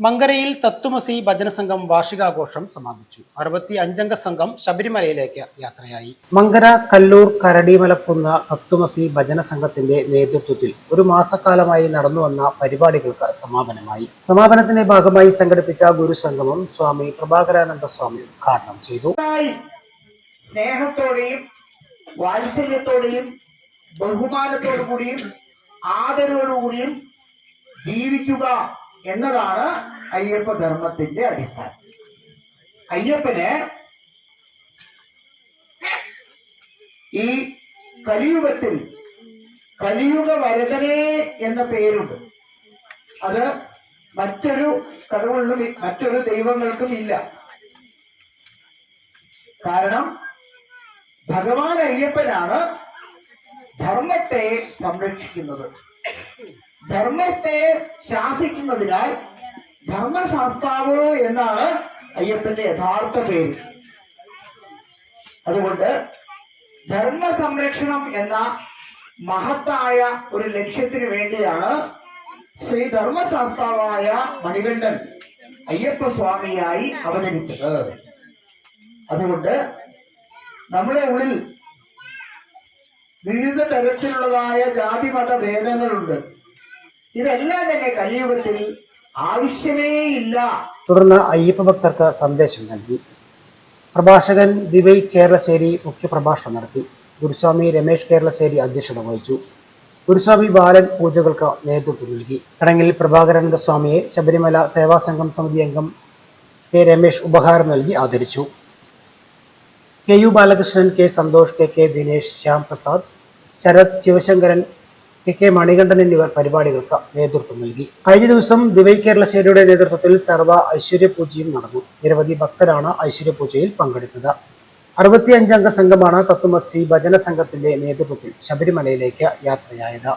മങ്കരയിൽ തത്വമസി ഭജന സംഘം വാർഷികാഘോഷം സമാപിച്ചു. 65-അംഗ സംഘം ശബരിമലയിലേക്ക് യാത്രയായി. മങ്കര കല്ലൂർ കരടിമലക്കുന്ന തത്വമസി ഭജന സംഘത്തിന്റെ നേതൃത്വത്തിൽ ഒരു മാസക്കാലമായി നടന്നുവന്ന പരിപാടികൾക്ക് സമാപനമായി. സമാപനത്തിന്റെ ഭാഗമായി സംഘടിപ്പിച്ച ഗുരുസംഗമം സ്വാമി പ്രഭാകരാനന്ദ സ്വാമി ഉദ്ഘാടനം ചെയ്തു. സ്നേഹത്തോടെയും വാത്സല്യത്തോടെയും ബഹുമാനത്തോടുകൂടിയും ആദരവോടുകൂടിയും ജീവിക്കുക എന്നതാണ് അയ്യപ്പ ധർമ്മത്തിന്റെ അടിസ്ഥാനം. അയ്യപ്പന് ഈ കലിയുഗത്തിൽ കലിയുഗ വരദനെ എന്ന പേരുണ്ട്. അത് മറ്റൊരു കടവുകളിലും മറ്റൊരു ദൈവങ്ങൾക്കും ഇല്ല. കാരണം ഭഗവാൻ അയ്യപ്പനാണ് ധർമ്മത്തെ സംരക്ഷിക്കുന്നത്. ധർമ്മത്തെ ശാസിക്കുന്നതിനാൽ ധർമ്മശാസ്താവ് എന്നാണ് അയ്യപ്പന്റെ യഥാർത്ഥ പേര്. അതുകൊണ്ട് ധർമ്മ സംരക്ഷണം എന്ന മഹത്തായ ഒരു ലക്ഷ്യത്തിന് വേണ്ടിയാണ് ശ്രീ ധർമ്മശാസ്താവായ മണികണ്ഠൻ അയ്യപ്പ സ്വാമിയായി അവതരിച്ചത്. അതുകൊണ്ട് നമ്മുടെ ഉള്ളിൽ വിവിധ തരത്തിലുള്ളതായ ജാതി മത ഭേദങ്ങളുണ്ട്. ഇതെല്ലാം തന്നെ കലിയുഗത്തിൽ ആവശ്യമേ ഇല്ല. തുടർന്ന് അയ്യപ്പ ഭക്തർക്ക് സന്ദേശം നൽകി. പ്രഭാഷകൻ ദിവൈ കേരളശ്ശേരി മുഖ്യപ്രഭാഷണം നടത്തി. ഗുരുസ്വാമി രമേശ് കേരളശ്ശേരി അധ്യക്ഷത വഹിച്ചു. ഗുരുസ്വാമി ബാലൻ പൂജകൾക്ക് നേതൃത്വം നൽകി. ചടങ്ങിൽ പ്രഭാകരാനന്ദ സ്വാമിയെ ശബരിമല സേവാ സംഘം സമിതി അംഗം കെ രമേശ് ഉപഹാരം നൽകി ആദരിച്ചു. K U Balakrishnan, K Santhosh, K Vinesh, Shyam Prasad, Sarath, Sivasankaran, K Manikandan എന്നിവർ പരിപാടികൾക്ക് നേതൃത്വം നൽകി. കഴിഞ്ഞ ദിവസം ദിവൈ കേരളശ്ശേരിയുടെ നേതൃത്വത്തിൽ സർവ ഐശ്വര്യപൂജയും നടന്നു. നിരവധി ഭക്തരാണ് ഐശ്വര്യപൂജയിൽ പങ്കെടുത്തത്. 65-അംഗ സംഘമാണ് തത്വമസി ഭജന സംഘത്തിന്റെ നേതൃത്വത്തിൽ ശബരിമലയിലേക്ക് യാത്രയായത്.